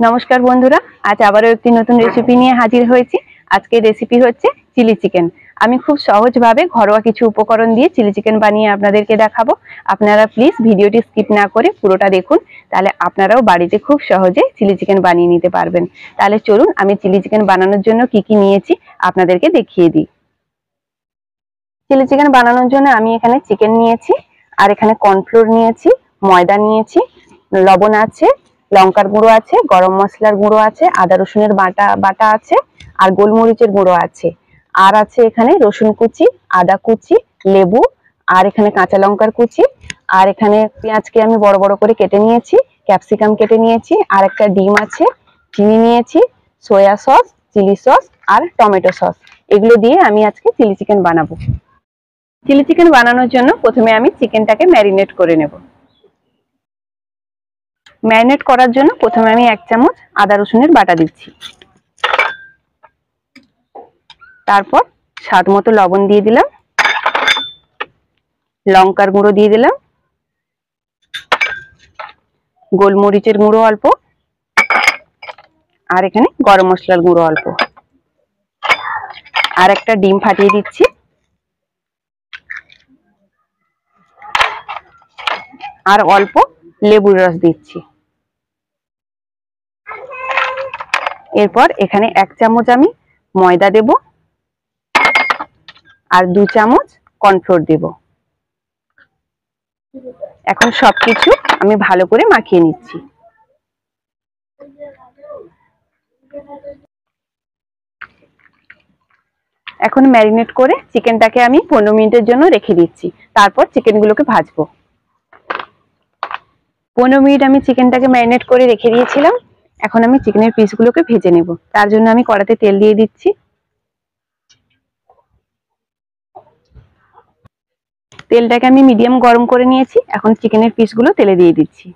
নমস্কার বন্ধুরা, আজ আবারও একটি নতুন রেসিপি নিয়ে হাজির হয়েছি। আজকের রেসিপি হচ্ছে চিলি চিকেন। আমি খুব সহজভাবে ঘরোয়া কিছু উপকরণ দিয়ে চিলি চিকেন বানিয়ে আপনাদেরকে দেখাবো। আপনারা প্লিজ ভিডিওটি স্কিপ না করে পুরোটা দেখুন, তাহলে আপনারাও বাড়িতে খুব সহজে চিলি চিকেন বানিয়ে নিতে পারবেন। তাহলে চলুন আমি চিলি চিকেন বানানোর জন্য কি কি নিয়েছি আপনাদেরকে দেখিয়ে দিই। চিলি চিকেন বানানোর জন্য আমি এখানে চিকেন নিয়েছি, আর এখানে কর্নফ্লোর নিয়েছি, ময়দা নিয়েছি, লবণ আছে, লঙ্কার গুঁড়ো আছে, গরম মশলার গুঁড়ো আছে, আদা রসুনের বাটা আছে, আর গোলমরিচের গুঁড়ো আছে, আর আছে এখানে রসুন কুচি, আদা কুচি, লেবু, আর এখানে কাঁচা লঙ্কার কুচি, আর এখানে পেঁয়াজকে আমি বড় বড় করে কেটে নিয়েছি, ক্যাপসিকাম কেটে নিয়েছি, আর একটা ডিম আছে, চিনি নিয়েছি, সয়া সস, চিলি সস আর টমেটো সস। এগুলো দিয়ে আমি আজকে চিলি চিকেন বানাবো। চিলি চিকেন বানানোর জন্য প্রথমে আমি চিকেনটাকে ম্যারিনেট করে নেব। ম্যারিনেট করার জন্য প্রথমে আমি 1 চামচ আদা রসুনের বাটা দিচ্ছি, তারপর স্বাদ মতো লবণ দিয়ে দিলাম, লঙ্কার গুঁড়ো দিয়ে দিলাম, গোলমরিচের গুঁড়ো অল্প, আর এখানে গরম মশলার গুঁড়ো অল্প, আর একটা ডিম ফাটিয়ে দিচ্ছি, আর অল্প লেবুর রস দিচ্ছি। এরপর এখানে 1 চামচ আমি ময়দা দেব, আর 2 চামচ কর্নফ্লোর দেব। এখন সবকিছু আমি ভালো করে মাখিয়ে নিচ্ছি। এখন ম্যারিনেট করে চিকেনটাকে আমি 15 মিনিটের জন্য রেখে দিচ্ছি, তারপর চিকেনগুলোকে ভাজবো। 15 মিনিট আমি চিকেনটাকে ম্যারিনেট করে রেখে দিয়েছিলাম। এখন আমি চিকেনের পিসগুলোকে ভেজে নেব। তার জন্য আমি কড়াতে তেল দিয়ে দিচ্ছি। তেলটাকে আমি মিডিয়াম গরম করে নিয়েছি। এখন চিকেনের পিসগুলো তেলে দিয়ে দিচ্ছি।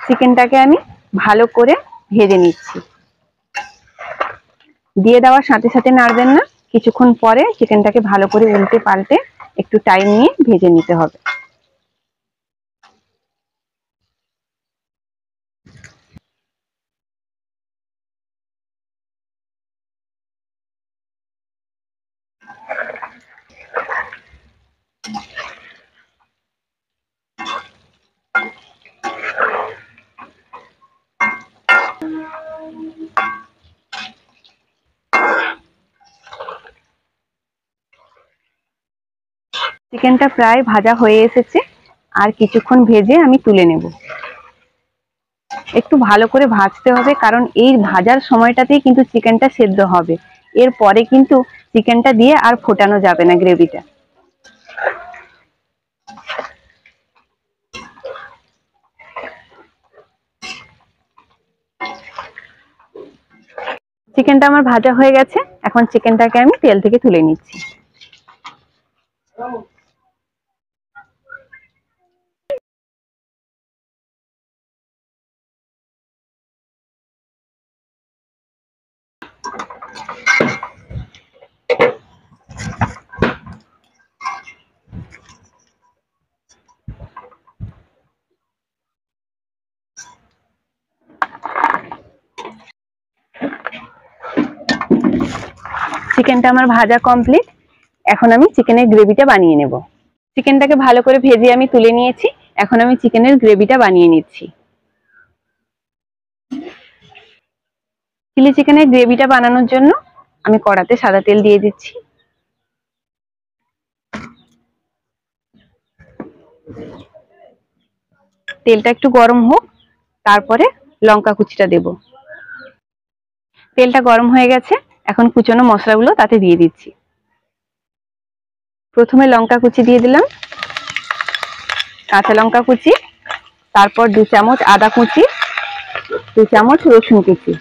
চিকেনটাকে আমি ভালো করে ভেজে নিচ্ছি। দিয়ে দেওয়ার সাথে সাথে নাড়বেন না, কিছুক্ষণ পরে চিকেনটাকে ভালো করে উল্টে পাল্টে একটু টাইম নিয়ে ভেজে নিতে হবে। চিকেনটা প্রায় ভাজা হয়ে এসেছে, আর কিছুক্ষণ ভেজে আমি তুলে নেব। একটু ভালো করে ভাজতে হবে, কারণ এই ভাজার সময়টাতেই কিন্তু চিকেনটা সেদ্ধ হবে। এরপরে কিন্তু চিকেনটা দিয়ে আর ফোটানো যাবে না গ্রেভিটা। চিকেনটা আমার ভাজা হয়ে গেছে। এখন চিকেনটাকে আমি তেল থেকে তুলে নিচ্ছি। চিকেনটা আমার ভাজা কমপ্লিট। এখন আমি চিকেনের গ্রেভিটা বানিয়ে নেব। চিকেনটাকে ভালো করে ভেজে আমি তুলে নিয়েছি। এখন আমি চিকেনের গ্রেভিটা বানিয়ে নিচ্ছি। চিলি চিকেনের গ্রেভিটা বানানোর জন্য আমি কড়াতে সাদা তেল দিয়ে দিচ্ছি। তেলটা একটু গরম হোক, তারপরে লঙ্কা কুচিটা দেব। তেলটা গরম হয়ে গেছে, এখন কুচনো মশলাগুলো তাতে দিয়ে দিচ্ছি। প্রথমে লঙ্কা কুচি দিয়ে দিলাম, কাঁচা লঙ্কা কুচি, তারপর 2 চামচ আদা কুচি, 2 চামচ রসুন কুচি।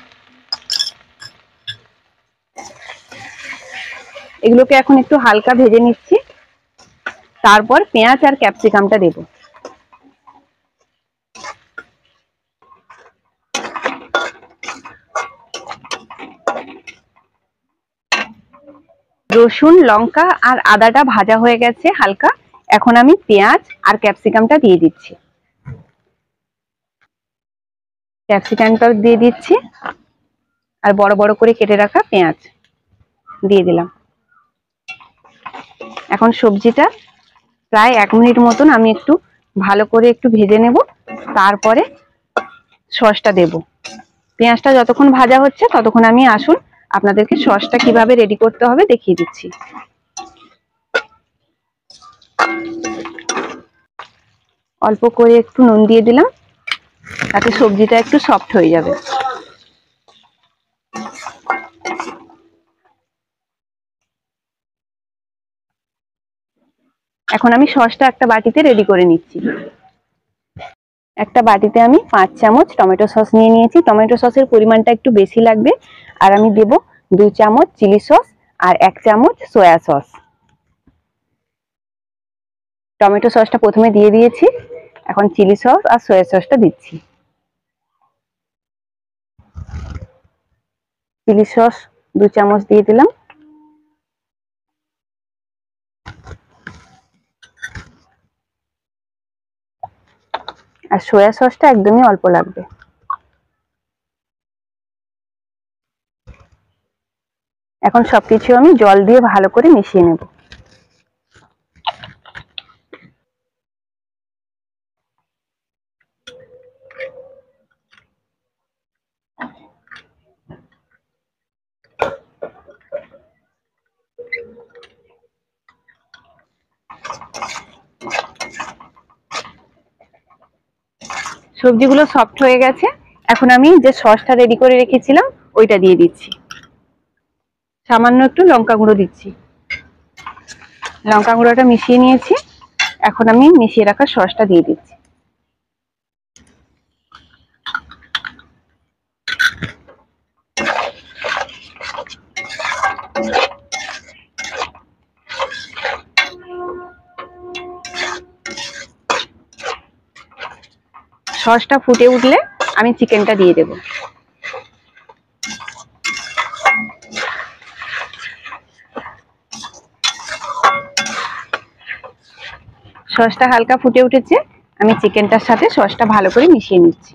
এগুলোকে এখন একটু হালকা ভেজে নিচ্ছি। তারপর পেঁয়াজ আর ক্যাপসিকামটা দেব। রসুন, লঙ্কা আর আদাটা ভাজা হয়ে গেছে হালকা। এখন আমি পেঁয়াজ আর ক্যাপসিকামটা দিয়ে দিচ্ছি। ক্যাপসিকামটা দিয়ে দিচ্ছি আর বড় বড় করে কেটে রাখা পেঁয়াজ দিয়ে দিলাম। এখন সবজিটা প্রায় 1 মিনিট মতন আমি একটু ভালো করে একটু ভেজে নেব, তারপরে সসটা দেব। পেঁয়াজটা যতক্ষণ ভাজা হচ্ছে ততক্ষণ আমি আসুন আপনাদেরকে সসটা কিভাবে রেডি করতে হবে দেখিয়ে দিচ্ছি। অল্প করে একটু নুন দিয়ে দিলাম, তাতে সবজিটা একটু সফট হয়ে যাবে। এখন আমি সসটা একটা বাটিতে রেডি করে নিচ্ছি। একটা বাটিতে আমি 5 চামচ টমেটো সস নিয়ে নিয়েছি। টমেটো সসের পরিমাণটা একটু বেশি লাগবে। আর আমি দেব 2 চামচ চিলি সস আর 1 চামচ সয়া সস। টমেটো সসটা প্রথমে দিয়ে দিয়েছি, এখন চিলি সস আর সয়া সসটা দিচ্ছি। চিলি সস 2 চামচ দিয়ে দিলাম। আর সয়া সসটা একদমই অল্প লাগবে। এখন সবকিছু আমি জল দিয়ে ভালো করে মিশিয়ে নেব। সবজিগুলো সফট হয়ে গেছে। এখন আমি যে সসটা রেডি করে রেখেছিলাম ওইটা দিয়ে দিচ্ছি। সামান্য একটু লঙ্কা গুঁড়ো দিচ্ছি। লঙ্কা গুঁড়োটা মিশিয়ে নিয়েছি। এখন আমি মিশিয়ে রাখা সসটা দিয়ে দিচ্ছি। সসটা ফুটে উঠলে আমি চিকেনটা দিয়ে দেব। সসটা হালকা ফুটে উঠেছে, আমি চিকেনটার সাথে সসটা ভালো করে মিশিয়ে নিচ্ছি।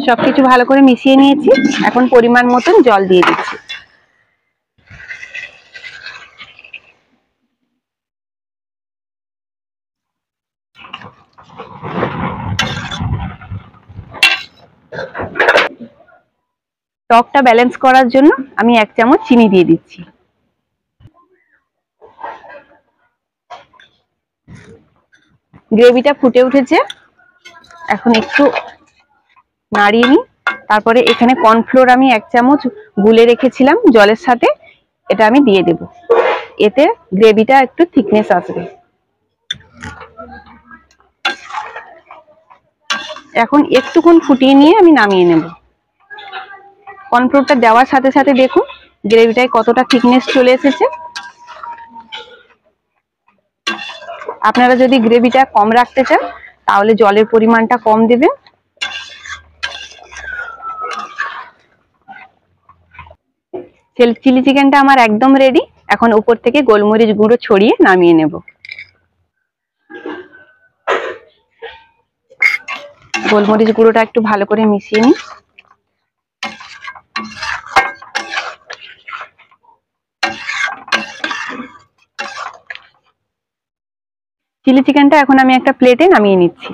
সবকিছু ভালো করে মিশিয়ে নিয়েছি। এখন পরিমাণ মতন জল দিয়ে দিচ্ছি। টকটা ব্যালেন্স করার জন্য আমি 1 চামচ চিনি দিয়ে দিচ্ছি। গ্রেভিটা ফুটে উঠেছে, এখন একটু নাড়িয়ে নিই। তারপরে এখানে কর্নফ্লোর আমি 1 চামচ গুলে রেখেছিলাম জলের সাথে, এটা আমি দিয়ে দেব। এতে গ্রেভিটা একটু থিকনেস আসবে। এখন একটুক্ষণ ফুটিয়ে নিয়ে আমি নামিয়ে নেব। কর্নফ্লোরটা দেওয়ার সাথে সাথে দেখুন গ্রেভিটায় কতটা থিকনেস চলে এসেছে। আপনারা যদি গ্রেভিটা কম রাখতে চান তাহলে জলের পরিমাণটা কম দেবেন। চিলি চিকেনটা আমার একদম রেডি। এখন উপর থেকে গোলমরিচ গুঁড়ো ছড়িয়ে নামিয়ে নেব। গোলমরিচ গুঁড়োটা একটু ভালো করে মিশিয়ে নিই। চিলি চিকেনটা এখন আমি একটা প্লেটে নামিয়ে নিচ্ছি।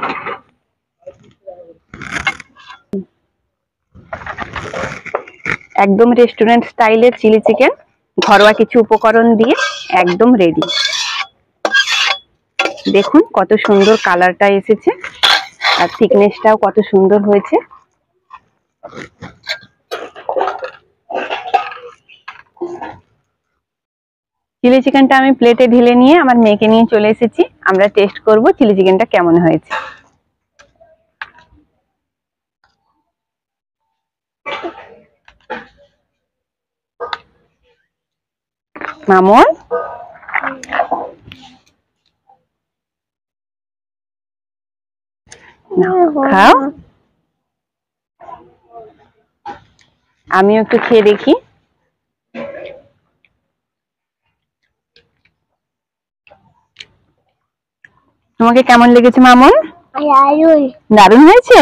একদম রেস্টুরেন্ট স্টাইলের চিলি চিকেন ঘরোয়া কিছু উপকরণ দিয়ে একদম রেডি। দেখুন কত সুন্দর কালারটা এসেছে আর থিকনেসটাও কত সুন্দর হয়েছে। চিলি চিকেনটা আমি প্লেটে ঢেলে নিয়ে আমার মেয়েকে নিয়ে চলে এসেছি। আমরা টেস্ট করব চিলি চিকেনটা কেমন হয়েছে। মামুন খাও, আমিও একটু খেয়ে দেখি। তোমাকে কেমন লেগেছে মামুন? দারুণ হয়েছে।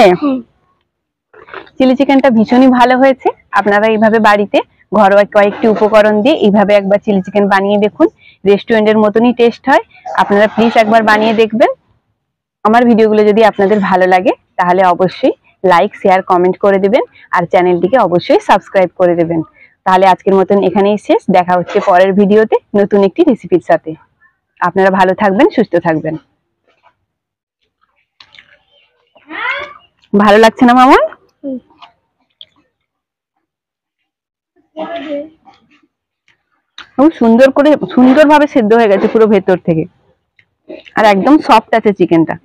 চিলি চিকেনটা ভীষণই ভালো হয়েছে। আপনারা এইভাবে বাড়িতে ঘরোয়া কয়েকটি উপকরণ দিয়ে এইভাবে একবার চিলি চিকেন বানিয়ে দেখুন, রেস্টুরেন্টের মতনই টেস্ট হয়। আপনারা প্লিজ একবার বানিয়ে দেখবেন। আমার ভিডিওগুলো যদি আপনাদের ভালো লাগে তাহলে অবশ্যই লাইক, শেয়ার, কমেন্ট করে দেবেন আর চ্যানেলটিকে অবশ্যই সাবস্ক্রাইব করে দেবেন। তাহলে আজকের মতন এখানেই শেষ, দেখা হচ্ছে পরের ভিডিওতে নতুন একটি রেসিপির সাথে। আপনারা ভালো থাকবেন, সুস্থ থাকবেন। ভালো লাগছে না মামুন? খুব সুন্দরভাবে সেদ্ধ হয়ে গেছে পুরো ভেতর থেকে, আর একদম সফট আছে চিকেনটা।